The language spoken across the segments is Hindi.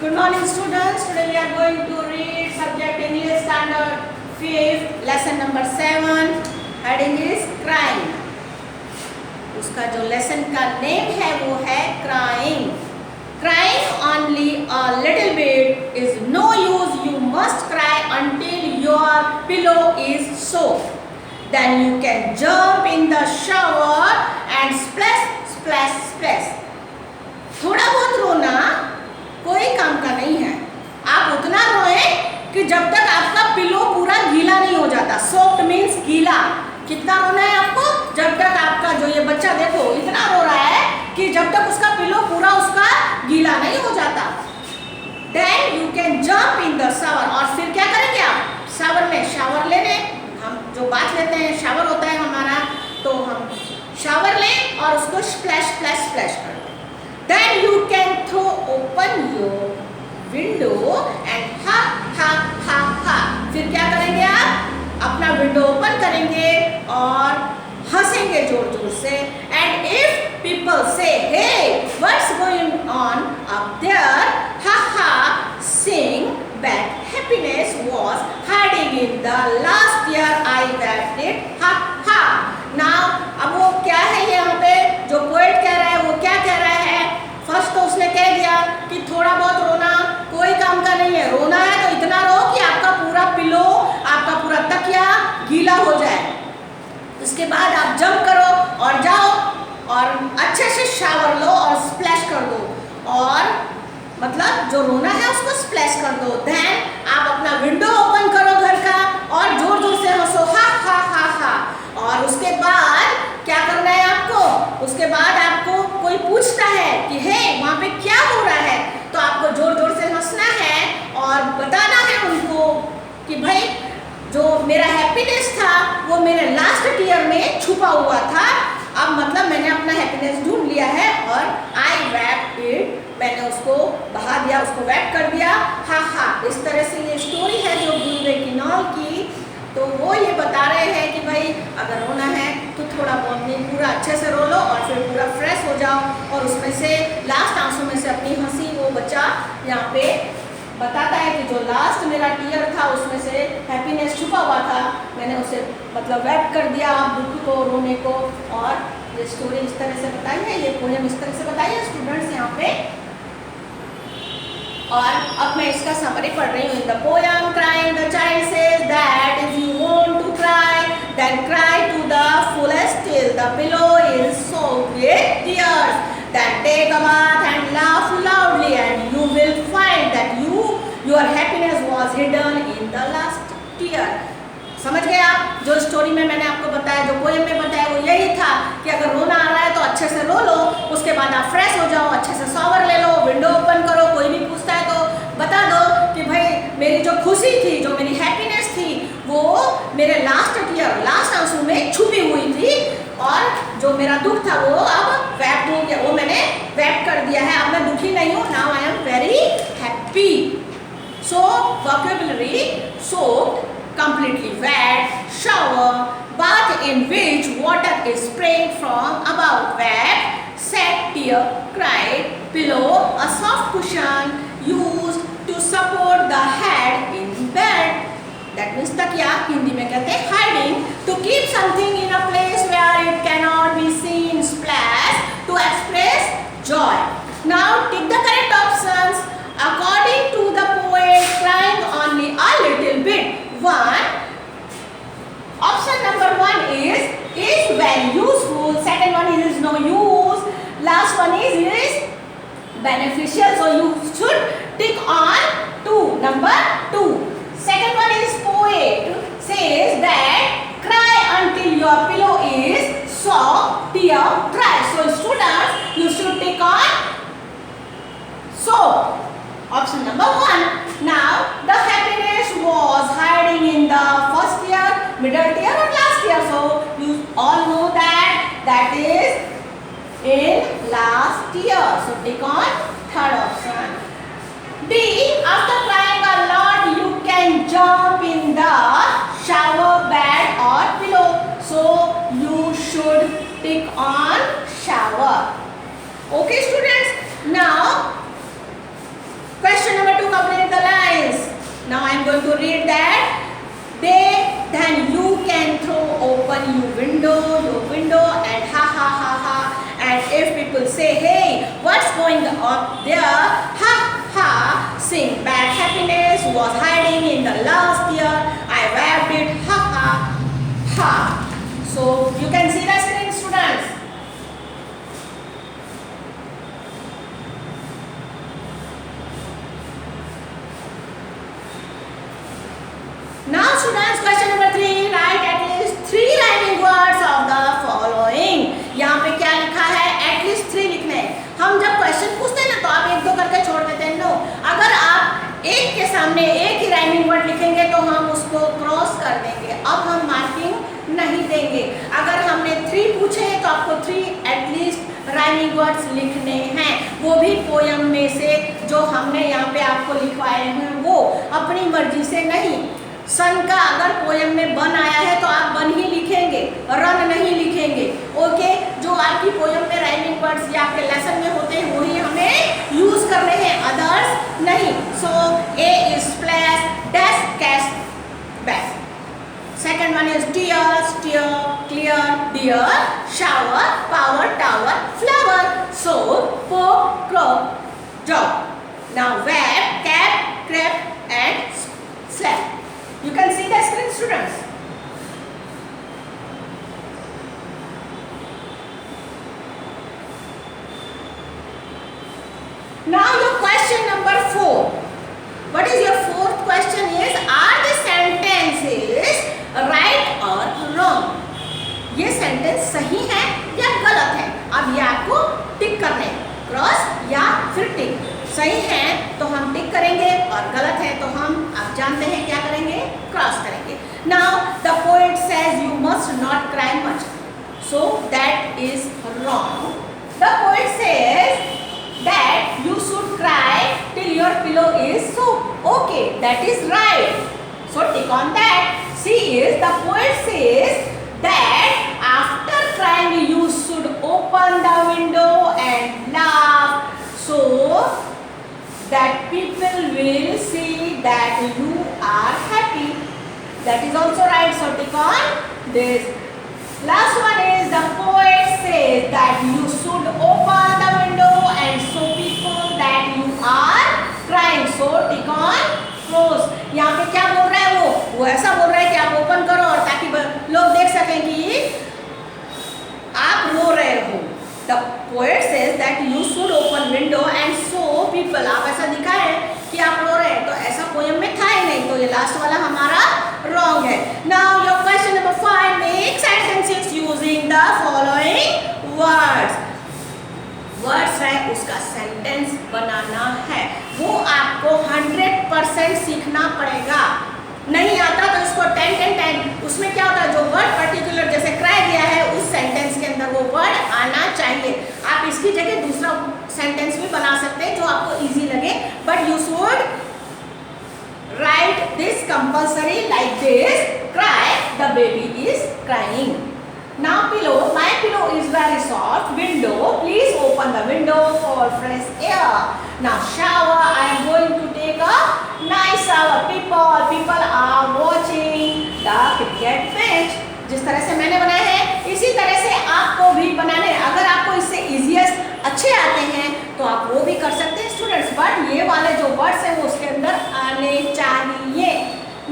Good morning students. Today we are going to read subject English standard 5th lesson number 7. Heading is crying. उसका जो lesson का name है वो है crying. Crying only a little bit is no use. You must cry until your pillow is soaked. Then you can jump in the shower and splash, splash, splash. थोड़ा बहुत रोना कोई काम का नहीं है. आप उतना रोए कि जब तक आपका पिलो पूरा गीला नहीं हो जाता. सोक्ड मीन्स गीला. कितना रोना है आपको? जब तक आपका जो ये बच्चा देखो इतना रो रहा है कि जब तक उसका पिलो पूरा उसका गीला नहीं हो जाता. Then you can jump in the shower. और फिर क्या करेंगे आप? शावर में शावर लेने. हम जो बात लेते हैं शावर होता है हमारा, तो हम शावर लें और उसको स्प्लैश स्प्लैश स्प्लैश कर दें. Then you can throw open your window and ha ha ha ha. फिर क्या करेंगे आप? अपना विंडो ओपन करेंगे और हंसेंगे जोर जोर से. And if people say, hey, what's going on up there? Ha ha, sing that happiness was hiding in the last year I wept it. Ha ha. Now अब वो क्या है ये यहाँ पे जो पोएट कह रहा है वो क्या कह रहा है? फर्स्ट तो उसने कह दिया कि थोड़ा बहुत रोना कोई काम का नहीं है. रोना है तो इतना रो कि आपका पूरा पिलो, आपका पूरा तकिया गीला हो जाए. उसके बाद आप जंप करो और जाओ और अच्छे से शावर लो और स्प्लैश कर दो. और मतलब जो रोना है उसको स्प्लैश कर दो. देन आप अपना विंडो ओपन करो घर का और जोर जोर से हंसो. हा हा हा हा. और उसके बाद क्या करना है आपको? उसके बाद आपको कोई पूछता है कि हे वहाँ पे क्या हो रहा है, तो आपको जोर जोर से हंसना है और बताना है उनको कि भाई जो मेरा हैप्पीनेस था वो मेरे लास्ट ईयर में छुपा हुआ था. अब मतलब मैंने अपना हैप्पीनेस ढूंढ लिया है और आई वेप्ट इट, मैंने उसको बहा दिया, उसको वेप कर दिया. हा हा. इस तरह से ये स्टोरी है जो बुलवेकिनॉल की. तो वो ये बता रहे हैं कि भाई अगर रोना है तो थोड़ा बहुत नहीं, पूरा अच्छे से रो लो और फिर पूरा फ्रेश हो जाओ. और उसमें से लास्ट आंसू में से अपनी हंसी वो बच्चा यहाँ पे बताता है कि जो लास्ट मेरा टीयर था उसमें से हैप्पीनेस छुपा हुआ था, मैंने उसे मतलब वेप कर दिया दुख को, रोने को. और ये स्टोरी इस तरह से बताई है, ये पोएम इस तरह से बताई है स्टूडेंट्स यहाँ पे. और अब मैं इसका समरी पढ़ रही हूँ. In the poem crying the child says that if you want to cry then cry to the fullest till the pillow is soaked with tears. Then take a bath and laugh loudly and you will find that your happiness was hidden in the last tear. समझ गए आप? जो स्टोरी में मैंने आपको बताया, जो पोएम में बताया वो यही था कि अगर रोना आ रहा है तो अच्छे से रो लो. उसके बाद आप फ्रेश हो जाओ, अच्छे से शॉवर ले लो, विंडो ओपन करो. कोई भी पूछता है तो बता दो कि भाई मेरी जो खुशी थी, जो मेरी हैप्पीनेस थी वो मेरे लास्ट ईयर, लास्ट आंसू में छुपी हुई थी. और जो मेरा दुख था वो अब वेप हो गया, वो मैंने वेप कर दिया है. अब मैं दुखी नहीं हूँ. Now I am very happy. So vocabulary soaked, completely wet, shower, bath in which water is sprayed from above, wet, sad tear, cried, pillow, a soft cushion used to support the head in bed. That means तकिया हिंदी में कहते हैं hiding, to keep something in a place where it cannot be seen, splash, to express joy. Now take the correct options according to the poet. Crying only a little bit. Option number 1 is very useful. Second one is no use. Last one is beneficial. So you should tick on 2. Number 2. Second one is poet says that cry until your pillow is soaked, tear, dry. So students, you should tick on soaked. Option number 1. Now the happiness was hiding in the first year, middle year or last year. So you all know that is in last year. So tick on third option. D. After crying a lot you can jump in the shower, bed or pillow. So you should tick on shower. Okay students. Now Question number 2, complete the lines. Now I am going to read that. Then you can throw open your window and ha ha ha ha. And if people say, hey, what's going on there? Ha ha. Sing back, happiness was hiding in the last year. I wrapped it, ha ha ha. So you can see the screen, students. Now students, question number 3, write at least 3 rhyming words of the following. यहाँ पे क्या लिखा है? At least 3 लिखने हैं. हम जब क्वेश्चन पूछते हैं ना तो आप 1-2 करके छोड़ देते हैं. नो, अगर आप एक के सामने एक ही राइमिंग वर्ड लिखेंगे तो हम उसको क्रॉस कर देंगे. अब हम मार्किंग नहीं देंगे. अगर हमने 3 पूछे हैं तो आपको 3 एटलीस्ट राइमिंग वर्ड्स लिखने हैं, वो भी पोयम में से जो हमने यहाँ पे आपको लिखवाए हैं, वो अपनी मर्जी से नहीं. सन का अगर पोयम में बन आया है तो आप बन ही लिखेंगे, रन नहीं लिखेंगे. ओके, जो आपकी पोयम में राइमिंग वर्ड्स या आपके लेसन में होते हैं वही हमें यूज करने हैं, अदर्स नहीं. So A is splash, dash, cash, bash. Second one is tear, steer, clear, dear, shower, power, tower, flower, soap, poke, crop, job. Now web, cap, crap and slap. You can see the screen, students. Now your question number 4. What is your fourth question is, are the sentences right or wrong? ये सेंटेंस सही है या गलत है? अब ये आपको टिक करने हैं, क्रॉस या फिर टिक. सही है तो हम टिक करेंगे और गलत है तो हम, आप जानते हैं क्या करेंगे, क्रॉस करेंगे. Now the poet says you must not cry much, so that is wrong. The poet says that you should cry till your pillow is सोप. Okay, that is right, so tick on that. C is the poet says that after crying you should open the window and laugh, so that people will see that you are happy. That is also right, so tick on this. Last one is the poet says that you should open the window and show people that you are crying, so tick on close. यहाँ पे क्या बोल रहा है वो ऐसा बोल रहा है कि आप ओपन करो और ताकि लोग देख सकें कि आप रो रहे हो. The poet says that you should open window and show people. आप ऐसा दिखाएं कि आप रो रहे हैं, तो ऐसा पोयम में था ही नहीं, तो ये लास्ट वाला हमारा रॉन्ग है. Now your question number 5, make sentences using the following words. Words है उसका सेंटेंस बनाना है, वो आपको 100% सीखना पड़ेगा. नहीं आता तो इसको 10-10-10. उसमें क्या होता है, जो वर्ड पर्टिकुलर जैसे क्राई दिया है उस सेंटेंस के अंदर वो वर्ड आना चाहिए. आप इसकी जगह दूसरा सेंटेंस भी बना सकते हैं जो आपको इजी लगे, but you should write this compulsory like this. Cry, the baby is crying. Now pillow, my pillow is very soft. Window, please open the window for fresh air. Now shower, I am going to take a nice shower. People are watching the cricket match. जिस तरह से मैंने बनाया है इसी तरह से आपको भी बनाने हैं. अगर आपको इससे इजीएस्ट अच्छे आते हैं तो आप वो भी कर सकते हैं स्टूडेंट्स, बट ये वाले जो वर्ड्स हैं वो उसके अंदर आने चाहिए.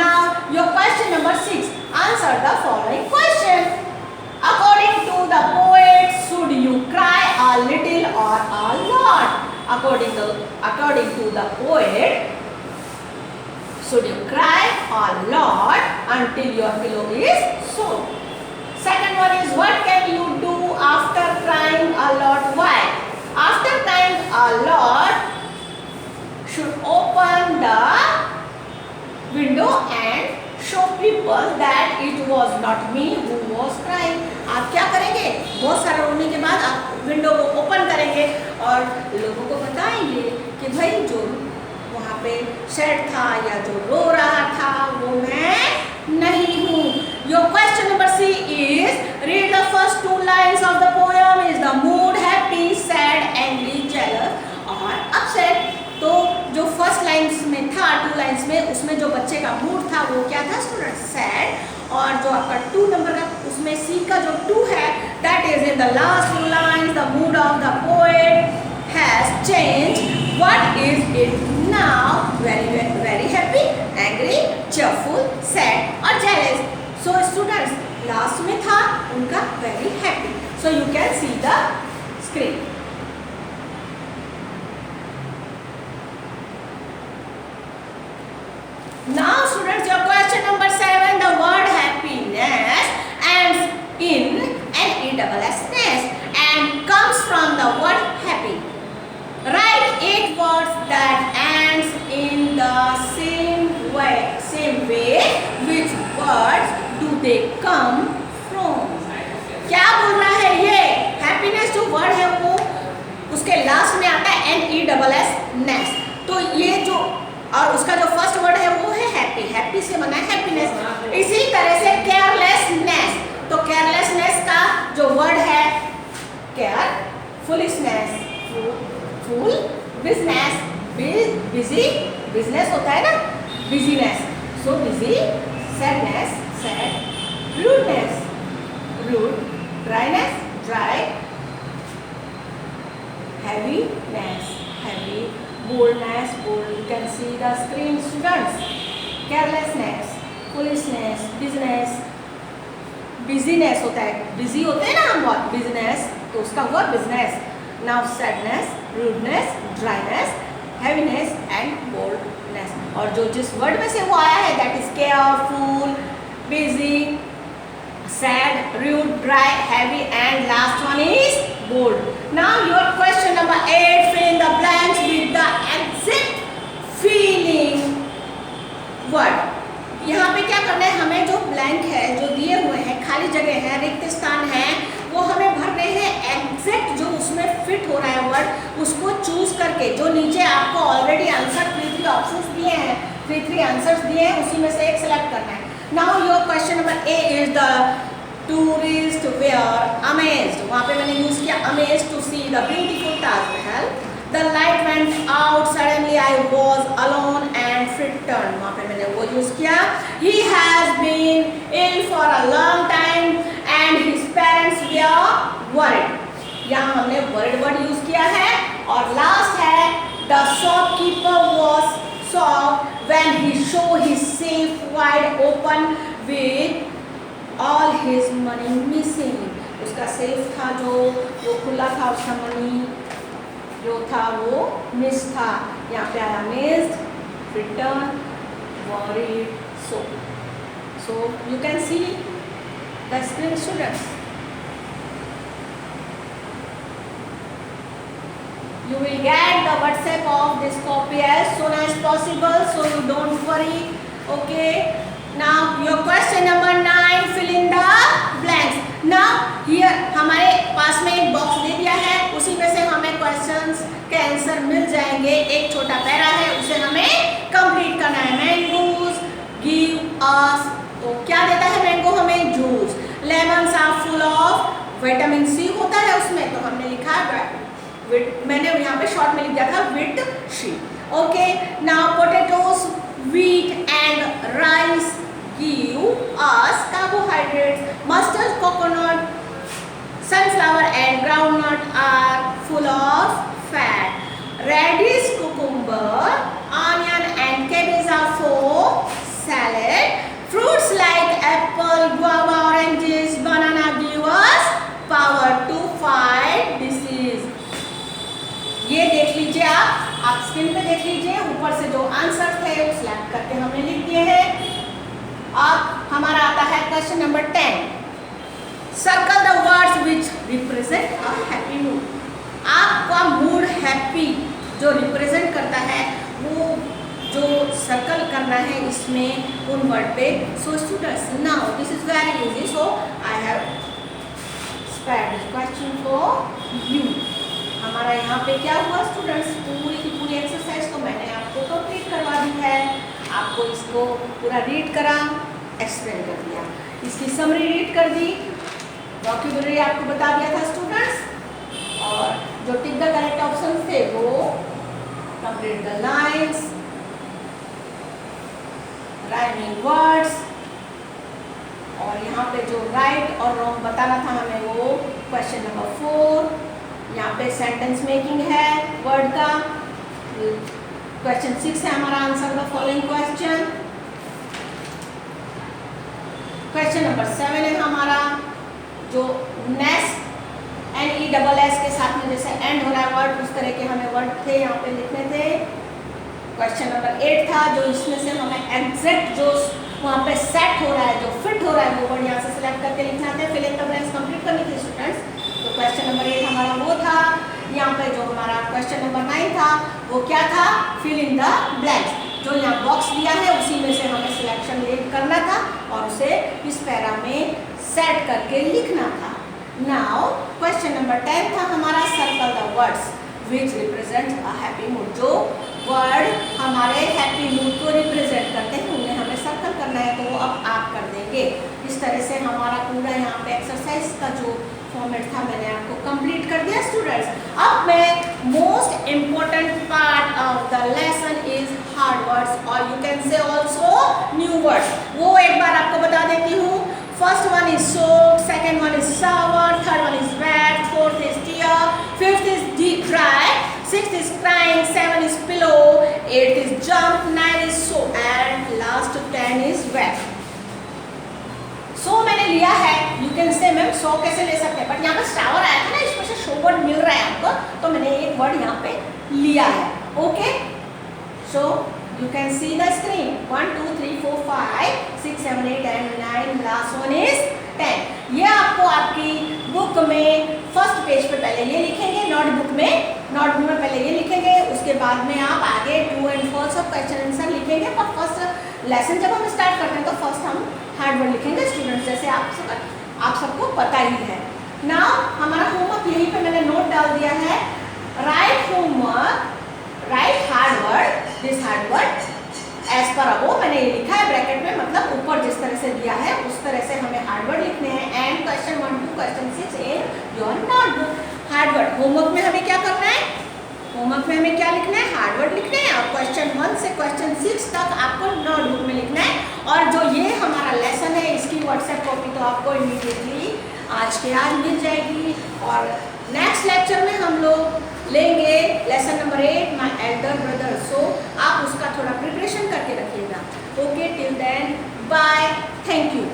Now your question number 6, answer the following question. According to the poet, should you cry a little or a lot? According to the poet, should you cry a lot until your pillow is soaked? Second one is, what can you do after crying a lot? Why? After crying a lot, should open the window and show people that it was not me who was crying. आप क्या करेंगे, बहुत सारा रोने के बाद आप विंडो को ओपन करेंगे और लोगों को बताएंगे कि भाई जो वहाँ पे सैड था या जो रो रहा था वो मैं नहीं हूँ. Your question number C is, read the first 2 lines of the poem. Is the mood happy, sad, angry, jealous or upset? तो जो जो आपका 2 नंबर का उसमें सी का जो 2 है that is in the last few lines the mood of the poet has changed. What is it now? Very happy, angry, cheerful, sad or jealous. So students, last में था उनका very happy. So you can see the screen. Now students, your question number 7, the word happiness ends in N-E-S-S and comes from the word happy. Write 8 words that ends in the same way. Which words do they come from? क्या बोल रहा है ये? हैप्पीनेस जो वर्ड है वो उसके लास्ट में आता है N-E-S-S. तो ये जो और उसका जो फर्स्ट वर्ड है वो है हैप्पी. हैप्पी से बना है हैप्पीनेस. इसी तरह से केयरलेसनेस, तो केयरलेसनेस का जो वर्ड है care, foolishness, fool, business, busy, business होता है ना, busyness, so busy, sadness, sad, rudeness, rude, dryness, dry, heaviness, heavy, boldness, bold. You can see the screen, students. Carelessness, foolishness, business, busyness होता है, busy होते हैं ना हम बहुत, business, तो उसका हुआ business. Now sadness, rudeness, dryness, heaviness and boldness. और जो जिस वर्ड में से वो आया है that is careful, busy, sad, rude, dry, heavy and last one is bold. Now your question number 8, fill in the blanks with the exact feeling word. यहाँ पे क्या करना है, हमें जो ब्लैंक है, जो दिए हुए हैं, खाली जगह है, रिक्त स्थान है, वो हमें भरने हैं एग्जैक्ट जो उसमें फिट हो रहा है वर्ड, उसको चूज करके. जो नीचे आपको ऑलरेडी आंसर 3 ऑप्शंस दिए हैं, 3 आंसर्स दिए हैं, उसी में से एक सेलेक्ट करना है. Now your question number A is the tourist were amazed. वहाँ पे मैंने यूज किया amazed to see the beautiful Taj Mahal. The light went out suddenly. I was alone and frightened. वहाँ पे मैंने वो यूज किया. He has been ill for a long time and his parents were worried. यहाँ हमने worried वर्ड यूज किया है. और लास्ट है the shopkeeper was shocked when he saw his safe wide open with all his money missing. उसका सेफ था जो वो खुला था, उसका मनी जो था वो मिस था. यहाँ पे आया missed, return, worried, so you can see the screen students. You will get the WhatsApp of this copy as soon as possible, so you don't worry. Okay. Now your question number 9, fill in the blanks. Now here हमारे पास में एक बॉक्स दे दिया है, उसी में से हमें क्वेश्चंस के आंसर मिल जाएंगे. एक छोटा पैरा है, उसे हमें कंप्लीट करना है. मैंगोज गिव अस, तो क्या देता है मैंगो हमें? Juice. Lemons are full of vitamin C होता है उसमें, तो हमने लिखा मैंने यहाँ पे शॉर्ट में लिख दिया था wheat she. Okay. Now potatoes, wheat and rice give us carbohydrates. Mustard, coconut, sunflower and groundnut are full of fat. Radish, cucumber, onion and cabbage are for salad. Fruits like apple, guava, oranges, banana give us power to fight disease. ये देख लीजिए, आप स्क्रीन पे देख लीजिए, ऊपर से जो आंसर थे वो सिलेक्ट करके हमने लिख दिए हैं. अब हमारा आता है question number 10. Circle the words which represent a happy mood. आपका मूड हैप्पी जो रिप्रेजेंट करता है वो जो सर्कल करना है इसमें उन वर्ड पे. So students, now this is very easy, so I have spared this question for you. हमारा यहाँ पे क्या हुआ स्टूडेंट्स, पूरी की पूरी एक्सरसाइज तो मैंने आपको कंप्लीट करवा दी है. आपको इसको पूरा रीड करा, एक्सप्लेन कर दिया, इसकी समरी रीड कर दी, वोकैबुलरी आपको बता दिया था स्टूडेंट्स, और जो टिक द करेक्ट ऑप्शन थे वो complete the lines, rhyming words, और और यहाँ पे जो राइट और रॉन्ग बताना था हमें वो क्वेश्चन नंबर 4। यहाँ पे सेंटेंस मेकिंग है वर्ड का। क्वेश्चन 6 है हमारा answer the following question. Question number 7 है हमारा जो नेस NESS के साथ में जैसे एंड हो रहा है वर्ड, उस तरह के हमें वर्ड थे यहाँ पे लिखने थे। क्वेश्चन नंबर 8 था जो इसमें से हमें एग्जैक्ट जो वहाँ पे सेट हो रहा है, जो फिट हो रहा है वो वर्ड यहाँ से सिलेक्ट करके लिखना था, fill in the blanks complete करनी थी स्टूडेंट्स। तो क्वेश्चन नंबर 8 हमारा वो था। यहाँ पे जो हमारा क्वेश्चन नंबर 9 था वो क्या था, फिल इन द ब्लैंक्स। जो यहाँ बॉक्स दिया है उसी में से हमें सिलेक्शन करना था और उसे इस पैरा में सेट करके लिखना था। नाउ क्वेश्चन नंबर 10 था हमारा circle the words which represent a happy mood. जो वर्ड हमारे हैप्पी मूड को रिप्रेजेंट करते हैं उन्हें हमें सर्कल करना है, तो वो अब आप कर देंगे। इस तरह से हमारा पूरा यहाँ पे एक्सरसाइज का जो फॉर्मेट था मैंने आपको कंप्लीट कर दिया स्टूडेंट्स। अब मैं most important part of the lesson is hard words और you can say also new words, वो एक बार आपको बता देती हूँ। First one is soaked, second one is sour, third one is wet, fourth is tear, fifth is deep dry, sixth is crying, 7 is pillow, 8 is jump, 9 is so and last 10 is wet. So मैंने लिया है, you can say ma'am so कैसे ले सकते हैं, बट यहाँ पे shower आया था ना, इसमें से show word मिल रहा है आपको, तो मैंने एक वर्ड यहाँ पे लिया है। Okay, so you can see the screen 1 2 3 4 5 6 7 8 and 9, last one is 10। ये आपको आपकी बुक में फर्स्ट पेज पे पहले ये लिखेंगे, नोटबुक में पहले ये लिखेंगे, उसके बाद में आप आगे ट्रू एंड फॉल्स और क्वेश्चन आंसर लिखेंगे। पर फर्स्ट लेसन जब हम स्टार्ट करते हैं तो फर्स्ट हम हार्ड वर्ड लिखेंगे स्टूडेंट्स, जैसे आप सबको पता ही है। नाउ हमारा होमवर्क यहीं पे मैंने नोट डाल दिया है, write homework, write hard word, this hard word as per above, मैंने ये लिखा है ब्रैकेट में, मतलब ऊपर जिस तरह से दिया है उस तरह से हमें हार्ड वर्ड लिखने हैं। And question 1 to question 6 in your notebook. Hard word homework में हमें क्या करना है, होमवर्क में हमें क्या लिखना है, हार्ड वर्ड लिखने हैं और क्वेश्चन 1 से क्वेश्चन 6 तक आपको नोटबुक में लिखना है। और जो ये हमारा लेसन है इसकी व्हाट्सएप कॉपी तो आपको इमीडिएटली आज के आज मिल जाएगी। और नेक्स्ट लेक्चर में हम लोग लेंगे lesson number 8 my elder brother. So आप उसका थोड़ा प्रिपरेशन करके रखिएगा। Okay, till then bye, thank you.